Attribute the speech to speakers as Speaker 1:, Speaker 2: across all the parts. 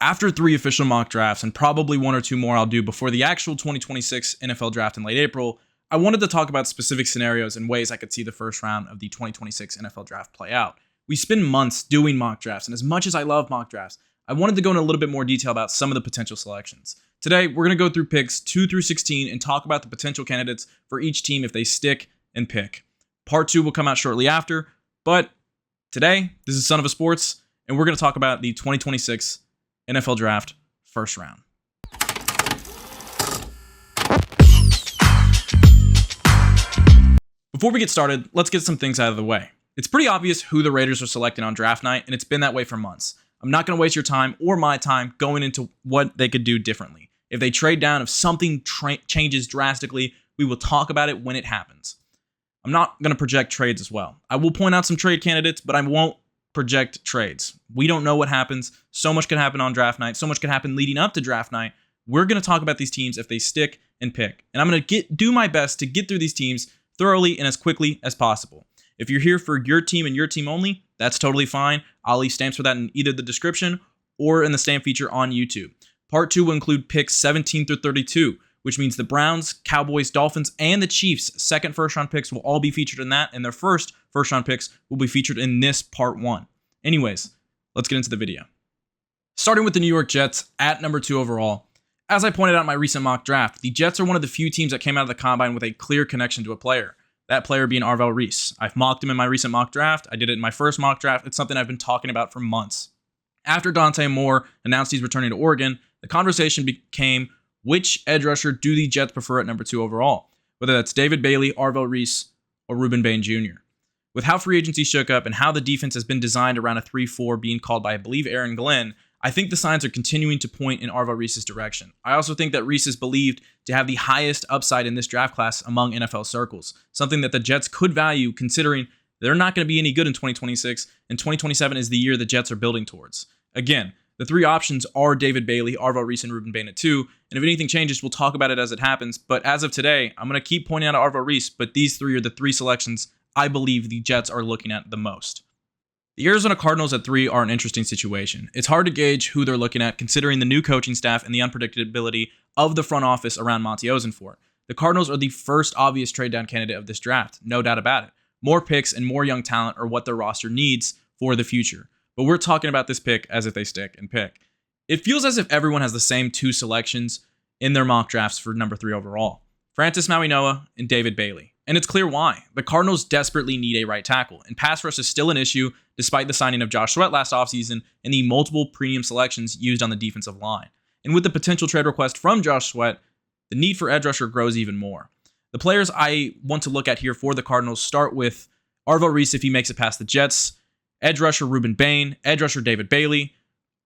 Speaker 1: After 3 official mock drafts and probably 1 or 2 more I'll do before the actual 2026 NFL draft in late April, I wanted to talk about specific scenarios and ways I could see the first round of the 2026 NFL draft play out. We spend months doing mock drafts, and as much as I love mock drafts, I wanted to go into a little bit more detail about some of the potential selections. Today, we're going to go through picks 2 through 16 and talk about the potential candidates for each team if they stick and pick. Part 2 will come out shortly after, but today, this is Son of a Sports, and we're going to talk about the 2026 NFL Draft first round. Before we get started, let's get some things out of the way. It's pretty obvious who the Raiders are selecting on draft night, and it's been that way for months. I'm not going to waste your time or my time going into what they could do differently. If they trade down, if something changes drastically, we will talk about it when it happens. I'm not going to project trades as well. I will point out some trade candidates, but I won't project trades. We don't know what happens. So much could happen on draft night. So much could happen leading up to draft night. We're going to talk about these teams if they stick and pick. And I'm going to do my best to get through these teams thoroughly and as quickly as possible. If you're here for your team and your team only, that's totally fine. I'll leave stamps for that in either the description or in the stamp feature on YouTube. Part 2 will include picks 17 through 32, which means the Browns, Cowboys, Dolphins, and the Chiefs' second first-round picks will all be featured in that, and their first-round picks will be featured in this Part 1. Anyways, let's get into the video. Starting with the New York Jets at number 2 overall. As I pointed out in my recent mock draft, the Jets are one of the few teams that came out of the combine with a clear connection to a player. That player being Arvell Reese. I've mocked him in my recent mock draft. I did it in my first mock draft. It's something I've been talking about for months. After Dante Moore announced he's returning to Oregon, the conversation became, which edge rusher do the Jets prefer at number 2 overall? Whether that's David Bailey, Arvell Reese, or Ruben Bain Jr. With how free agency shook up and how the defense has been designed around a 3-4 being called by, I believe, Aaron Glenn, I think the signs are continuing to point in Arvell Reese's direction. I also think that Reese is believed to have the highest upside in this draft class among NFL circles, something that the Jets could value considering they're not going to be any good in 2026, and 2027 is the year the Jets are building towards. Again, the 3 options are David Bailey, Arvell Reese, and Ruben Bain at 2, and if anything changes, we'll talk about it as it happens, but as of today, I'm going to keep pointing out Arvell Reese, but these 3 are the 3 selections I believe the Jets are looking at the most. The Arizona Cardinals at 3 are an interesting situation. It's hard to gauge who they're looking at considering the new coaching staff and the unpredictability of the front office around Monty Ozenfort. The Cardinals are the first obvious trade-down candidate of this draft, no doubt about it. More picks and more young talent are what their roster needs for the future. But we're talking about this pick as if they stick and pick. It feels as if everyone has the same 2 selections in their mock drafts for number 3 overall. Francis Mauigoa and David Bailey. And it's clear why. The Cardinals desperately need a right tackle, and pass rush is still an issue despite the signing of Josh Sweat last offseason and the multiple premium selections used on the defensive line. And with the potential trade request from Josh Sweat, the need for edge rusher grows even more. The players I want to look at here for the Cardinals start with Arvell Reese if he makes it past the Jets, edge rusher Ruben Bain, edge rusher David Bailey,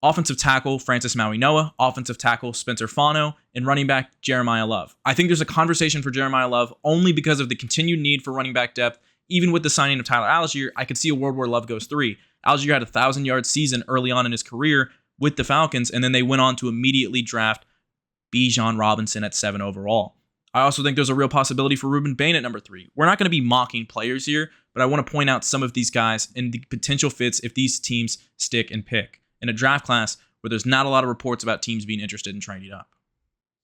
Speaker 1: offensive tackle Francis Mauigoa, offensive tackle Spencer Fano, and running back Jeremiah Love. I think there's a conversation for Jeremiah Love only because of the continued need for running back depth. Even with the signing of Tyler Algier, I could see a world where Love goes 3. Algier had a 1,000-yard season early on in his career with the Falcons, and then they went on to immediately draft Bijan Robinson at 7 overall. I also think there's a real possibility for Ruben Bain at number 3. We're not going to be mocking players here, but I want to point out some of these guys and the potential fits if these teams stick and pick in a draft class where there's not a lot of reports about teams being interested in trading up.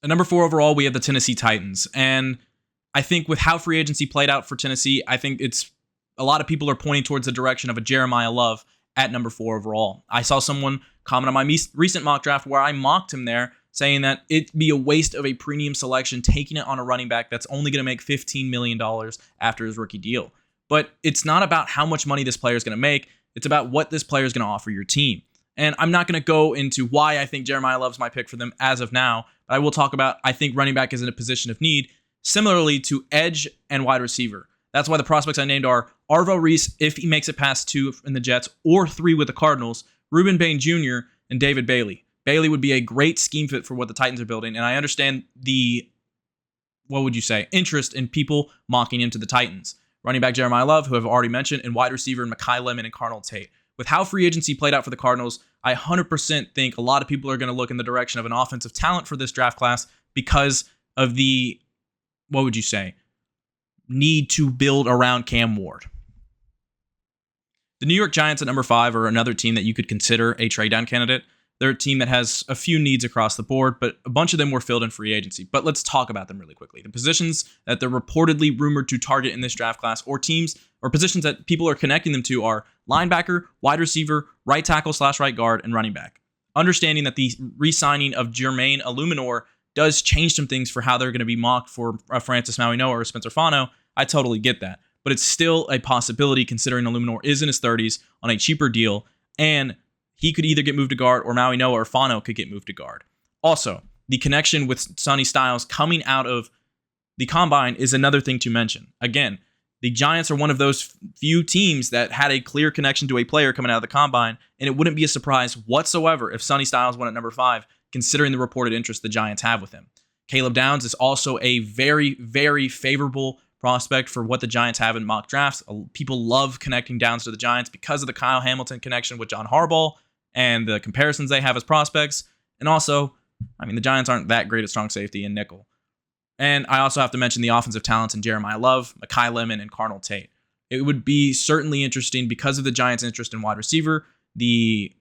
Speaker 1: At number 4 overall, we have the Tennessee Titans. And I think with how free agency played out for Tennessee, I think it's a lot of people are pointing towards the direction of a Jeremiah Love at number 4 overall. I saw someone comment on my recent mock draft where I mocked him there, saying that it'd be a waste of a premium selection taking it on a running back that's only going to make $15 million after his rookie deal. But it's not about how much money this player is going to make. It's about what this player is going to offer your team. And I'm not going to go into why I think Jeremiah Love's my pick for them as of now, but I will talk about I think running back is in a position of need, similarly to edge and wide receiver. That's why the prospects I named are Arvell Reese, if he makes it past 2 in the Jets, or 3 with the Cardinals, Ruben Bain Jr., and David Bailey. Bailey would be a great scheme fit for what the Titans are building, and I understand the, interest in people mocking him to the Titans. Running back Jeremiah Love, who I've already mentioned, and wide receiver Mekhi Lemon and Cardinal Tate. With how free agency played out for the Cardinals, I 100% think a lot of people are going to look in the direction of an offensive talent for this draft class because of the, need to build around Cam Ward. The New York Giants at number 5 are another team that you could consider a trade down candidate. They're a team that has a few needs across the board, but a bunch of them were filled in free agency. But let's talk about them really quickly. The positions that they're reportedly rumored to target in this draft class, or teams or positions that people are connecting them to, are linebacker, wide receiver, right tackle / right guard, and running back. Understanding that the re-signing of Jermaine Illuminor does change some things for how they're going to be mocked for Francis Mauigoa or Spencer Fano, I totally get that. But it's still a possibility considering Illuminor is in his 30s on a cheaper deal, and he could either get moved to guard or Mauigoa or Fano could get moved to guard. Also, the connection with Sonny Styles coming out of the combine is another thing to mention. Again, the Giants are one of those few teams that had a clear connection to a player coming out of the combine, and it wouldn't be a surprise whatsoever if Sonny Styles went at number 5, considering the reported interest the Giants have with him. Caleb Downs is also a very, very favorable prospect for what the Giants have in mock drafts. People love connecting Downs to the Giants because of the Kyle Hamilton connection with John Harbaugh and the comparisons they have as prospects. And also, the Giants aren't that great at strong safety and nickel. And I also have to mention the offensive talents in Jeremiah Love, Mekhi Lemon, and Cardinal Tate. It would be certainly interesting because of the Giants' interest in wide receiver, the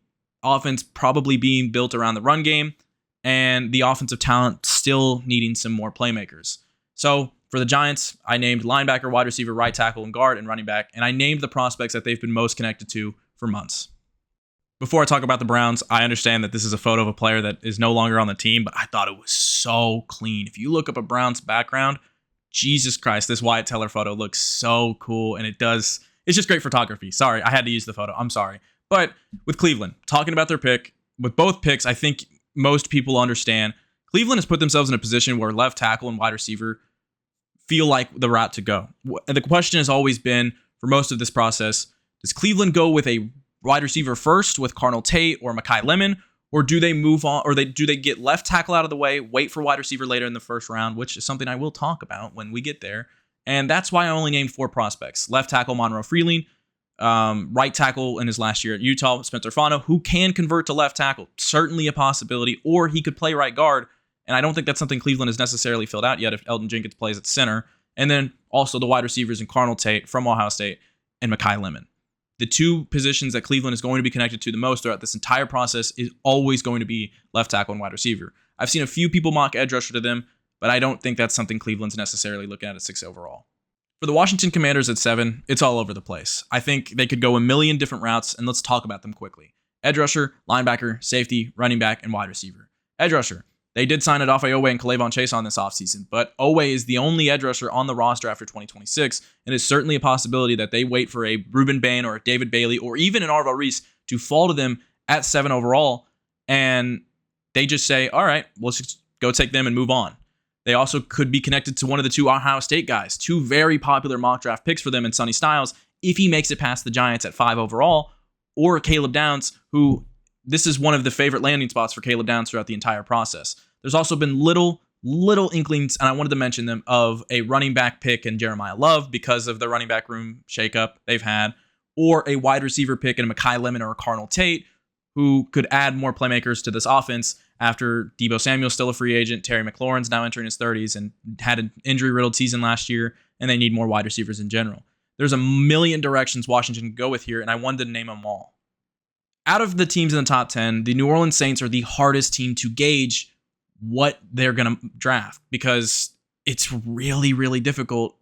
Speaker 1: offense probably being built around the run game, and the offensive talent still needing some more playmakers. So for the Giants, I named linebacker, wide receiver, right tackle, and guard, and running back, and I named the prospects that they've been most connected to for months. Before I talk about the Browns, I understand that this is a photo of a player that is no longer on the team, but I thought it was so clean. If you look up a Browns background, Jesus Christ, this Wyatt Teller photo looks so cool, and it's just great photography. Sorry, I had to use the photo. I'm sorry. But with Cleveland, talking about their pick, with both picks, I think most people understand Cleveland has put themselves in a position where left tackle and wide receiver feel like the route to go. And the question has always been, for most of this process, does Cleveland go with a wide receiver first with Cardinal Tate or Mekhi Lemon, or do they move on, or do they get left tackle out of the way, wait for wide receiver later in the first round, which is something I will talk about when we get there. And that's why I only named 4 prospects. Left tackle, Monroe Freeling. Right tackle in his last year at Utah, Spencer Fano, who can convert to left tackle. Certainly a possibility, or he could play right guard. And I don't think that's something Cleveland has necessarily filled out yet if Elton Jenkins plays at center. And then also the wide receivers in Cardinal Tate from Ohio State and Mekhi Lemon. The 2 positions that Cleveland is going to be connected to the most throughout this entire process is always going to be left tackle and wide receiver. I've seen a few people mock edge rusher to them, but I don't think that's something Cleveland's necessarily looking at 6 overall. For the Washington Commanders at 7, it's all over the place. I think they could go a million different routes, and let's talk about them quickly. Edge rusher, linebacker, safety, running back, and wide receiver. Edge rusher. They did sign Odafe Oweh and K'Lavon Chase on this offseason, but Oweh is the only edge rusher on the roster after 2026, and it's certainly a possibility that they wait for a Reuben Bain or a David Bailey or even an Arvell Reese to fall to them at 7 overall, and they just say, all right, let's just go take them and move on. They also could be connected to one of the 2 Ohio State guys, 2 very popular mock draft picks for them in Sonny Styles, if he makes it past the Giants at 5 overall, or Caleb Downs, who this is one of the favorite landing spots for Caleb Downs throughout the entire process. There's also been little inklings, and I wanted to mention them, of a running back pick in Jeremiah Love because of the running back room shakeup they've had, or a wide receiver pick in Mekhi Lemon or a Cardinal Tate, who could add more playmakers to this offense after Deebo Samuel's still a free agent, Terry McLaurin's now entering his 30s and had an injury-riddled season last year, and they need more wide receivers in general. There's a million directions Washington can go with here, and I wanted to name them all. Out of the teams in the top 10, the New Orleans Saints are the hardest team to gauge what they're going to draft because it's really, really difficult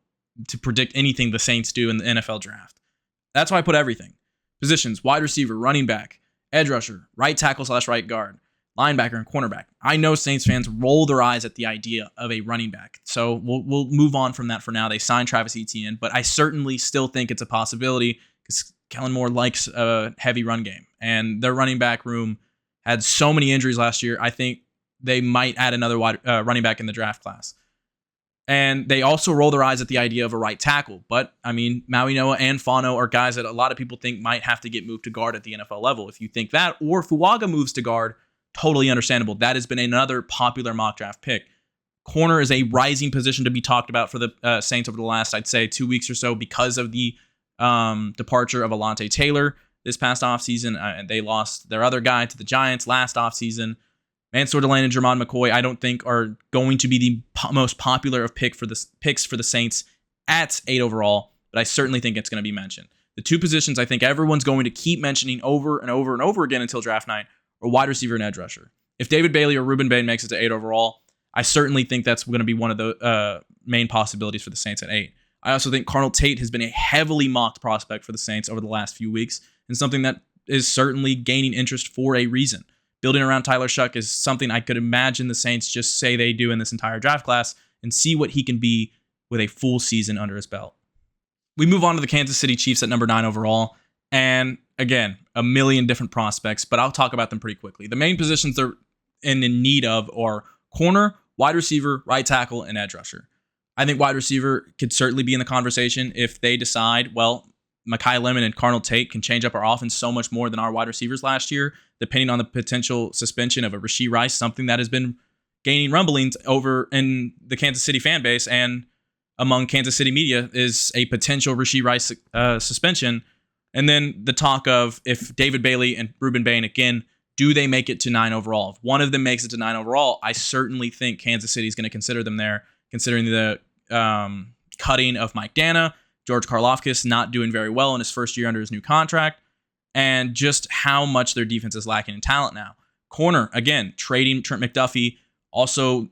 Speaker 1: to predict anything the Saints do in the NFL draft. That's why I put everything. Positions, wide receiver, running back, edge rusher, right tackle / right guard, linebacker, and cornerback. I know Saints fans roll their eyes at the idea of a running back, so we'll move on from that for now. They signed Travis Etienne, but I certainly still think it's a possibility because Kellen Moore likes a heavy run game, and their running back room had so many injuries last year. I think they might add another running back in the draft class. And they also roll their eyes at the idea of a right tackle. But, Mauigoa and Fano are guys that a lot of people think might have to get moved to guard at the NFL level. If you think that, or Fuaga moves to guard, totally understandable. That has been another popular mock draft pick. Corner is a rising position to be talked about for the Saints over the last, I'd say, 2 weeks or so because of the departure of Alontae Taylor this past offseason. And they lost their other guy to the Giants last offseason. Mansour Delane and Jermon McCoy, I don't think are going to be the most popular of picks for the Saints at 8 overall, but I certainly think it's going to be mentioned. The 2 positions I think everyone's going to keep mentioning over and over and over again until draft night or wide receiver and edge rusher. If David Bailey or Reuben Bain makes it to 8 overall, I certainly think that's going to be one of the main possibilities for the Saints at 8. I also think Cardinal Tate has been a heavily mocked prospect for the Saints over the last few weeks, and something that is certainly gaining interest for a reason. Building around Tyler Shuck is something I could imagine the Saints just say they do in this entire draft class and see what he can be with a full season under his belt. We move on to the Kansas City Chiefs at number 9 overall. And again, a million different prospects, but I'll talk about them pretty quickly. The main positions they're in need of are corner, wide receiver, right tackle, and edge rusher. I think wide receiver could certainly be in the conversation if they decide, well, Mekhi Lemon and Cardinal Tate can change up our offense so much more than our wide receivers last year, depending on the potential suspension of a Rashee Rice, something that has been gaining rumblings over in the Kansas City fan base and among Kansas City media is a potential Rashee Rice suspension. And then the talk of if David Bailey and Reuben Bain, again, do they make it to 9 overall? If one of them makes it to 9 overall, I certainly think Kansas City is going to consider them there, considering the cutting of Mike Dana, George Karlaftis not doing very well in his first year under his new contract, and just how much their defense is lacking in talent now. Corner, again, trading Trent McDuffie, also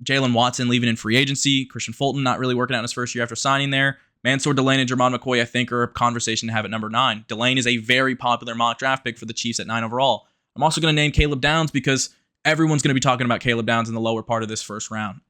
Speaker 1: Jalen Watson leaving in free agency, Christian Fulton not really working out in his first year after signing there. Mansour Delane and Jermon McCoy, I think, are a conversation to have at number 9. Delane is a very popular mock draft pick for the Chiefs at 9 overall. I'm also going to name Caleb Downs because everyone's going to be talking about Caleb Downs in the lower part of this first round,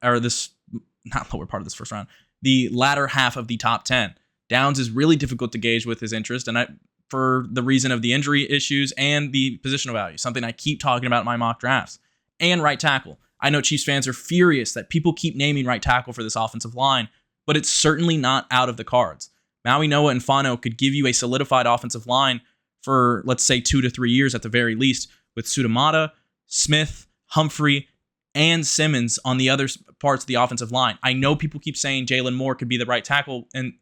Speaker 1: the latter half of the top 10. Downs is really difficult to gauge with his interest, and for the reason of the injury issues and the positional value, something I keep talking about in my mock drafts. And right tackle. I know Chiefs fans are furious that people keep naming right tackle for this offensive line, but it's certainly not out of the cards. Maui Noah and Fano could give you a solidified offensive line for, let's say, 2 to 3 years at the very least, with Sudamata, Smith, Humphrey, and Simmons on the other parts of the offensive line. I know people keep saying Jalen Moore could be the right tackle and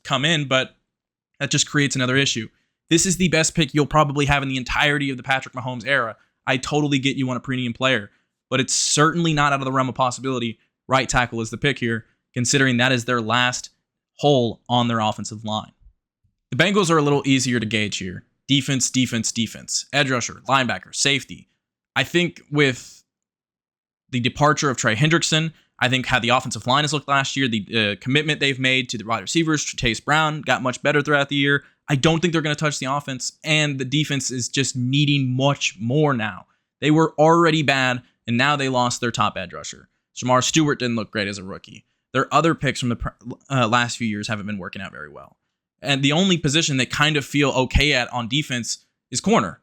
Speaker 1: come in, but that just creates another issue. This is the best pick you'll probably have in the entirety of the Patrick Mahomes era. I totally get you want a premium player, but it's certainly not out of the realm of possibility. Right tackle is the pick here, considering that is their last hole on their offensive line. The Bengals are a little easier to gauge here. Defense, defense, defense. Edge rusher, linebacker, safety. I think with the departure of Trey Hendrickson, I think how the offensive line has looked last year, the commitment they've made to the wide receivers, Chase Brown got much better throughout the year. I don't think they're going to touch the offense, and the defense is just needing much more now. They were already bad, and now they lost their top edge rusher. Shamar Stewart didn't look great as a rookie. Their other picks from the last few years haven't been working out very well. And the only position they kind of feel okay at on defense is corner.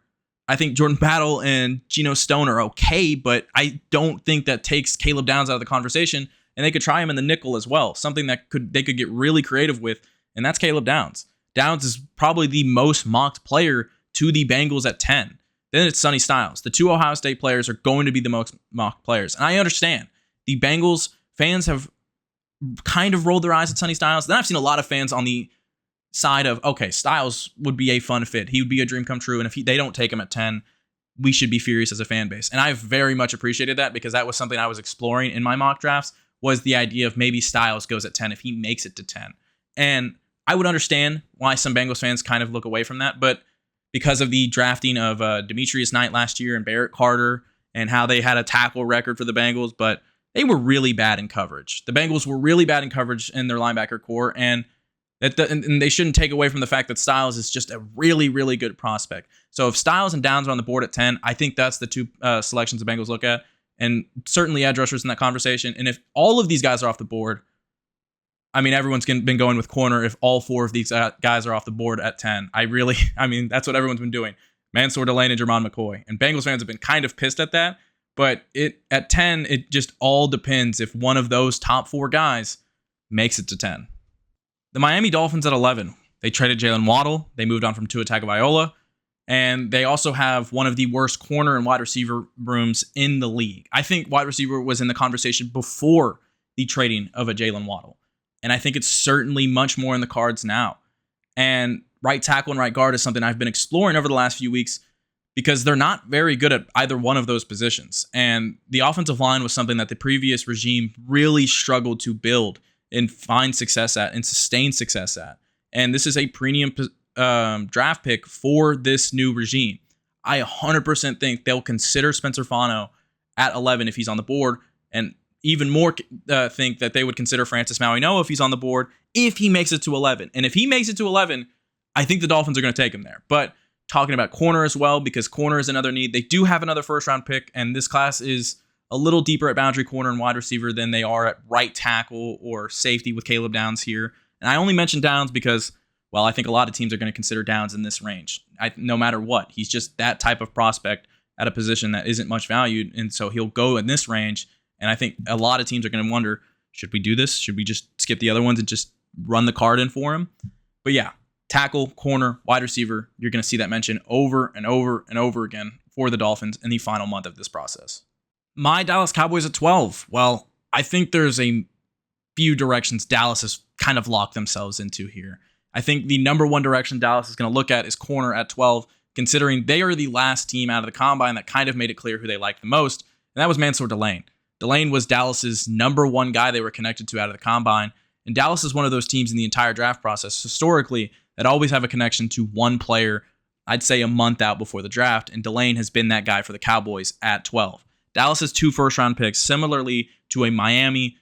Speaker 1: I think Jordan Battle and Geno Stone are okay, but I don't think that takes Caleb Downs out of the conversation, and they could try him in the nickel as well, something that they could get really creative with, and that's Caleb Downs. Downs is probably the most mocked player to the Bengals at 10. Then it's Sonny Styles. The two Ohio State players are going to be the most mocked players, and I understand. The Bengals fans have kind of rolled their eyes at Sonny Styles. Then I've seen a lot of fans on the side of, okay, Styles would be a fun fit. He would be a dream come true. And if they don't take him at 10, we should be furious as a fan base. And I've very much appreciated that because that was something I was exploring in my mock drafts, was the idea of maybe Styles goes at 10 if he makes it to 10. And I would understand why some Bengals fans kind of look away from that. But because of the drafting of Demetrius Knight last year and Barrett Carter and how they had a tackle record for the Bengals, but they were really bad in coverage. The Bengals were really bad in coverage in their linebacker core, and they shouldn't take away from the fact that Styles is just a really, really good prospect. So if Styles and Downs are on the board at 10, I think that's the two selections the Bengals look at, and certainly edge rushers in that conversation. And if all of these guys are off the board, I mean, everyone's been going with corner if all 4 of these guys are off the board at 10. That's what everyone's been doing. Mansour Delane and Jermon McCoy. And Bengals fans have been kind of pissed at that. But at 10, it just all depends if one of those top 4 guys makes it to 10. The Miami Dolphins at 11. They traded Jalen Waddle. They moved on from Tua Tagovailoa. And they also have one of the worst corner and wide receiver rooms in the league. I think wide receiver was in the conversation before the trading of a Jalen Waddle. And I think it's certainly much more in the cards now. And right tackle and right guard is something I've been exploring over the last few weeks because they're not very good at either one of those positions. And the offensive line was something that the previous regime really struggled to build and find success at and sustain success at. And this is a premium draft pick for this new regime. I 100% think they'll consider Spencer Fano at 11 if he's on the board, and even more think that they would consider Francis Mauigoa if he's on the board, if he makes it to 11. And if he makes it to 11, I think the Dolphins are going to take him there. But talking about corner as well, because corner is another need. They do have another first-round pick, and this class is a little deeper at boundary corner and wide receiver than they are at right tackle or safety with Caleb Downs here. And I only mention Downs because, well, I think a lot of teams are going to consider Downs in this range, no matter what. He's just that type of prospect at a position that isn't much valued, and so he'll go in this range. And I think a lot of teams are going to wonder, should we do this? Should we just skip the other ones and just run the card in for him? But yeah, tackle, corner, wide receiver, you're going to see that mentioned over and over and over again for the Dolphins in the final month of this process. My Dallas Cowboys at 12. Well, I think there's a few directions Dallas has kind of locked themselves into here. I think the number one direction Dallas is going to look at is corner at 12, considering they are the last team out of the combine that kind of made it clear who they liked the most, and that was Mansour Delane. Delane was Dallas's number one guy they were connected to out of the combine, and Dallas is one of those teams in the entire draft process historically that always have a connection to one player, I'd say a month out before the draft, and Delane has been that guy for the Cowboys at 12. Dallas has 2 first-round picks, similarly to a Miami,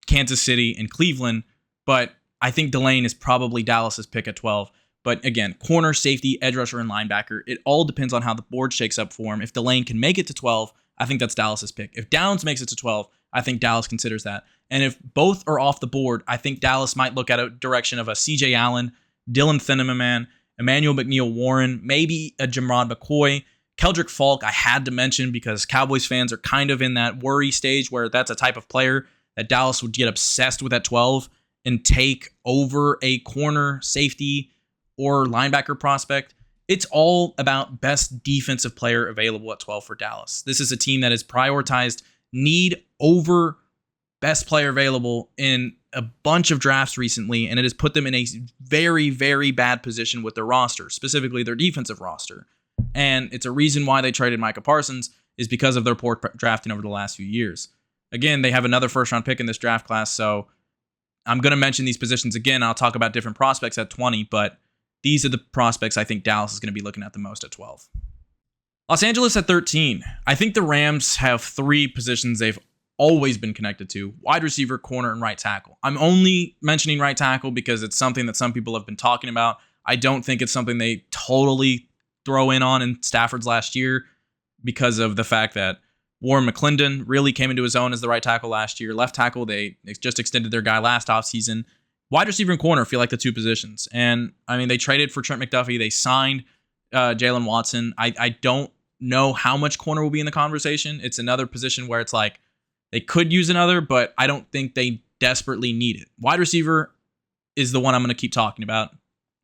Speaker 1: Kansas City, and Cleveland, but I think Delane is probably Dallas's pick at 12. But again, corner, safety, edge rusher, and linebacker, it all depends on how the board shakes up for him. If Delane can make it to 12, I think that's Dallas's pick. If Downs makes it to 12, I think Dallas considers that. And if both are off the board, I think Dallas might look at a direction of a C.J. Allen, Dylan Thieneman, Emmanuel McNeil-Warren, maybe a Jamrod McCoy, Keldrick Falk, I had to mention because Cowboys fans are kind of in that worry stage where that's a type of player that Dallas would get obsessed with at 12 and take over a corner, safety, or linebacker prospect. It's all about best defensive player available at 12 for Dallas. This is a team that has prioritized need over best player available in a bunch of drafts recently, and it has put them in a very, very bad position with their roster, specifically their defensive roster. And it's a reason why they traded Micah Parsons is because of their poor drafting over the last few years. Again, they have another first-round pick in this draft class, so I'm going to mention these positions again. I'll talk about different prospects at 20, but these are the prospects I think Dallas is going to be looking at the most at 12. Los Angeles at 13. I think the Rams have 3 positions they've always been connected to: wide receiver, corner, and right tackle. I'm only mentioning right tackle because it's something that some people have been talking about. I don't think it's something they totally throw in Stafford's last year because of the fact that Warren McClendon really came into his own as the right tackle last year. Left tackle, they just extended their guy last offseason. Wide receiver and corner feel like the 2 positions. And, I mean, they traded for Trent McDuffie. They signed Jalen Watson. I don't know how much corner will be in the conversation. It's another position where it's like they could use another, but I don't think they desperately need it. Wide receiver is the one I'm going to keep talking about.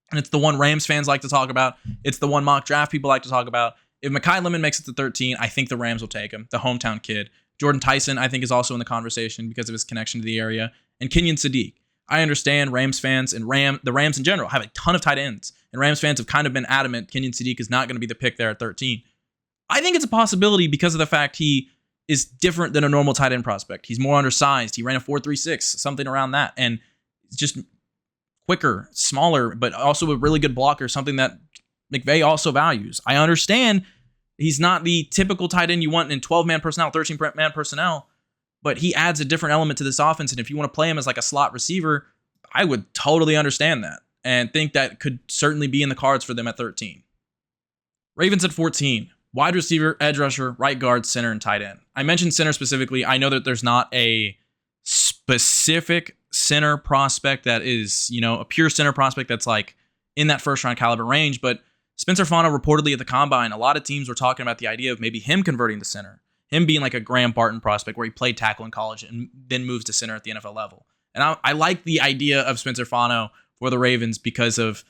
Speaker 1: And it's the one Rams fans like to talk about. It's the one mock draft people like to talk about. If Mekhi Lemon makes it to 13, I think the Rams will take him, the hometown kid. Jordan Tyson, I think, is also in the conversation because of his connection to the area. And Kenyon Sadiq. I understand Rams fans and the Rams in general have a ton of tight ends. And Rams fans have kind of been adamant Kenyon Sadiq is not going to be the pick there at 13. I think it's a possibility because of the fact he is different than a normal tight end prospect. He's more undersized. He ran a 4.36, something around that. And it's just quicker, smaller, but also a really good blocker, something that McVay also values. I understand he's not the typical tight end you want in 12-man personnel, 13-man personnel, but he adds a different element to this offense. And if you want to play him as like a slot receiver, I would totally understand that and think that could certainly be in the cards for them at 13. Ravens at 14. Wide receiver, edge rusher, right guard, center, and tight end. I mentioned center specifically. I know that there's not a specific center prospect that is, a pure center prospect that's like in that first round caliber range, but Spencer Fano reportedly at the combine, a lot of teams were talking about the idea of maybe him converting to center, him being like a Graham Barton prospect where he played tackle in college and then moves to center at the NFL level. And I like the idea of Spencer Fano for the Ravens because of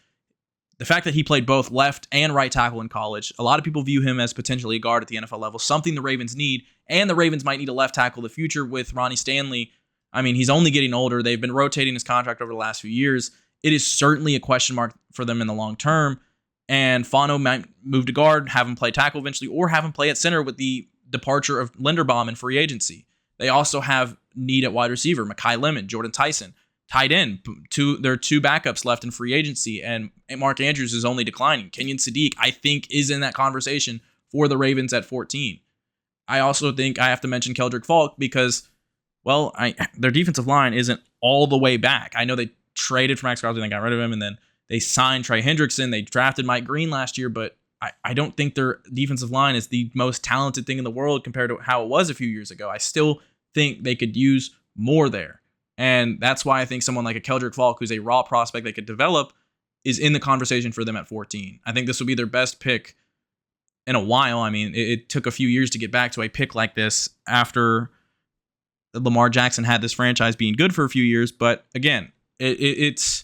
Speaker 1: the fact that he played both left and right tackle in college. A lot of people view him as potentially a guard at the NFL level, something the Ravens need, and the Ravens might need a left tackle in the future with Ronnie Stanley. I mean, he's only getting older. They've been rotating his contract over the last few years. It is certainly a question mark for them in the long term, and Fano might move to guard, have him play tackle eventually, or have him play at center with the departure of Linderbaum in free agency. They also have need at wide receiver, Mekhi Lemon, Jordan Tyson. tight end. There are two backups left in free agency, and Mark Andrews is only declining. Kenyon Sadiq, I think, is in that conversation for the Ravens at 14. I also think I have to mention Keldrick Falk because, well, their defensive line isn't all the way back. I know they traded for Max Crosby and they got rid of him, and then they signed Trey Hendrickson. They drafted Mike Green last year, but I don't think their defensive line is the most talented thing in the world compared to how it was a few years ago. I still think they could use more there. And that's why I think someone like a Keldrick Falk, who's a raw prospect they could develop, is in the conversation for them at 14. I think this will be their best pick in a while. I mean, it took a few years to get back to a pick like this after Lamar Jackson had this franchise being good for a few years. But again, it's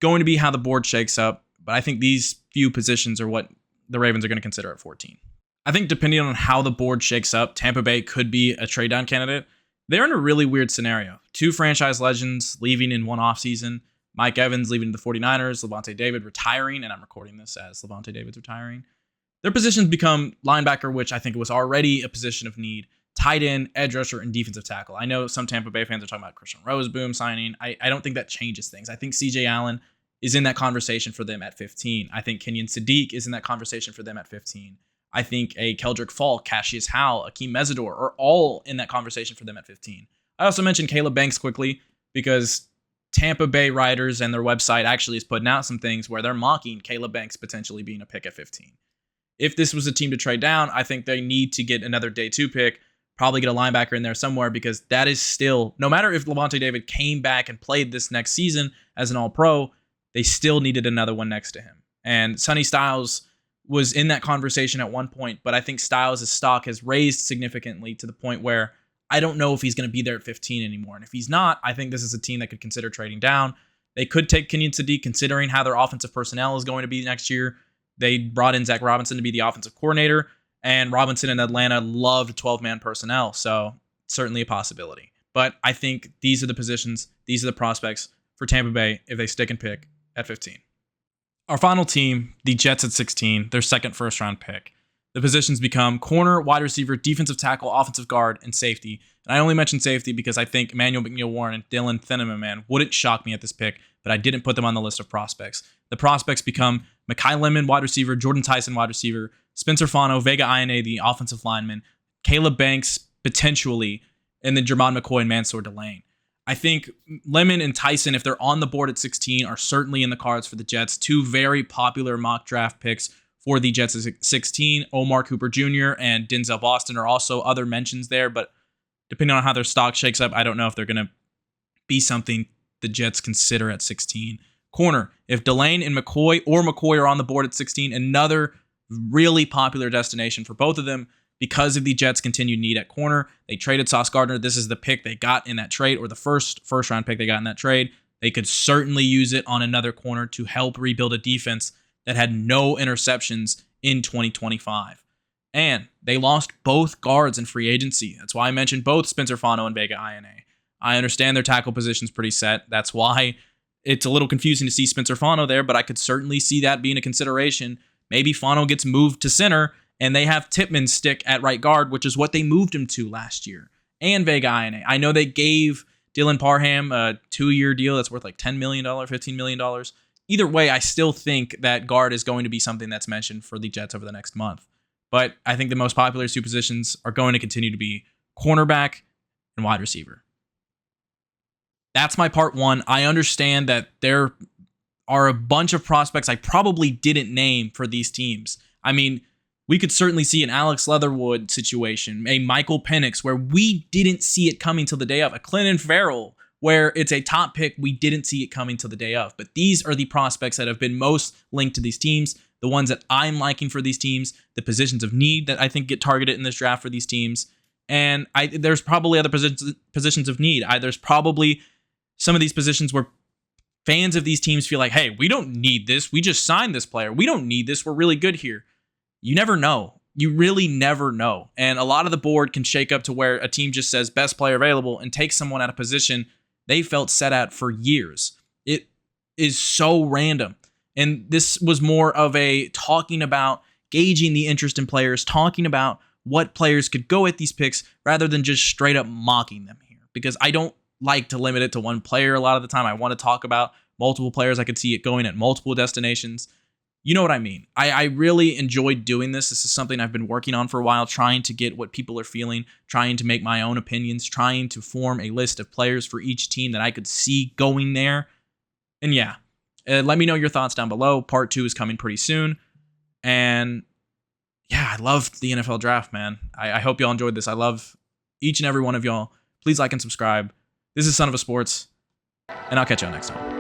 Speaker 1: going to be how the board shakes up. But I think these few positions are what the Ravens are going to consider at 14. I think depending on how the board shakes up, Tampa Bay could be a trade down candidate. They're in a really weird scenario. Two franchise legends leaving in one offseason. Mike Evans leaving the 49ers, Levante David retiring, and I'm recording this as Levante David's retiring. Their positions become linebacker, which I think was already a position of need, tight end, edge rusher, and defensive tackle. I know some Tampa Bay fans are talking about Christian Roseboom signing. I don't think that changes things. I think CJ Allen is in that conversation for them at 15. I think Kenyon Sadiq is in that conversation for them at 15. I think a Keldrick Falk, Cassius Howell, Akeem Mesidor are all in that conversation for them at 15. I also mentioned Caleb Banks quickly because Tampa Bay writers and their website actually is putting out some things where they're mocking Caleb Banks potentially being a pick at 15. If this was a team to trade down, I think they need to get another day 2 pick, probably get a linebacker in there somewhere because that is still, no matter if Levante David came back and played this next season as an all-pro, they still needed another one next to him. And Sonny Styles was in that conversation at one point, but I think Styles' stock has raised significantly to the point where I don't know if he's going to be there at 15 anymore. And if he's not, I think this is a team that could consider trading down. They could take Kenyon Sadiq considering how their offensive personnel is going to be next year. They brought in Zach Robinson to be the offensive coordinator, and Robinson in Atlanta loved 12-man personnel, so certainly a possibility. But I think these are the positions, these are the prospects for Tampa Bay if they stick and pick at 15. Our final team, the Jets at 16, their second first-round pick. The positions become corner, wide receiver, defensive tackle, offensive guard, and safety. And I only mention safety because I think Emmanuel McNeil-Warren and Dylan Thieneman, man, wouldn't shock me at this pick, but I didn't put them on the list of prospects. The prospects become Mekhi Lemon, wide receiver, Jordan Tyson, wide receiver, Spencer Fano, Vega Ina, the offensive lineman, Caleb Banks, potentially, and then Jermon McCoy and Mansour Delane. I think Lemon and Tyson, if they're on the board at 16, are certainly in the cards for the Jets. Two very popular mock draft picks for the Jets at 16. Omar Cooper Jr. and Denzel Boston are also other mentions there, but depending on how their stock shakes up, I don't know if they're going to be something the Jets consider at 16. Corner, if Delane and McCoy are on the board at 16, another really popular destination for both of them. Because of the Jets' continued need at corner, they traded Sauce Gardner. This is the pick they got in that trade, or the first-round pick they got in that trade. They could certainly use it on another corner to help rebuild a defense that had no interceptions in 2025. And they lost both guards in free agency. That's why I mentioned both Spencer Fano and Vega Ina. I understand their tackle position's pretty set. That's why it's a little confusing to see Spencer Fano there, but I could certainly see that being a consideration. Maybe Fano gets moved to center, and they have Tippmann stick at right guard, which is what they moved him to last year. And Vega Ina. I know they gave Dylan Parham a 2-year deal that's worth like $10 million, $15 million. Either way, I still think that guard is going to be something that's mentioned for the Jets over the next month. But I think the most popular two positions are going to continue to be cornerback and wide receiver. That's my part one. I understand that there are a bunch of prospects I probably didn't name for these teams. I mean, we could certainly see an Alex Leatherwood situation, a Michael Penix, where we didn't see it coming till the day of, a Clinton Farrell, where it's a top pick, we didn't see it coming till the day of. But these are the prospects that have been most linked to these teams, the ones that I'm liking for these teams, the positions of need that I think get targeted in this draft for these teams. And there's probably other positions of need. There's probably some of these positions where fans of these teams feel like, hey, we don't need this. We just signed this player. We don't need this. We're really good here. You never know. You really never know. And a lot of the board can shake up to where a team just says best player available and takes someone at a position they felt set at for years. It is so random. And this was more of a talking about gauging the interest in players, talking about what players could go at these picks rather than just straight up mocking them here. Because I don't like to limit it to one player a lot of the time. I want to talk about multiple players. I could see it going at multiple destinations. You know what I mean? I really enjoyed doing this. This is something I've been working on for a while, trying to get what people are feeling, trying to make my own opinions, trying to form a list of players for each team that I could see going there. And yeah, let me know your thoughts down below. Part 2 is coming pretty soon. And yeah, I love the NFL draft, man. I hope y'all enjoyed this. I love each and every one of y'all. Please like and subscribe. This is Son of a Sports, and I'll catch y'all next time.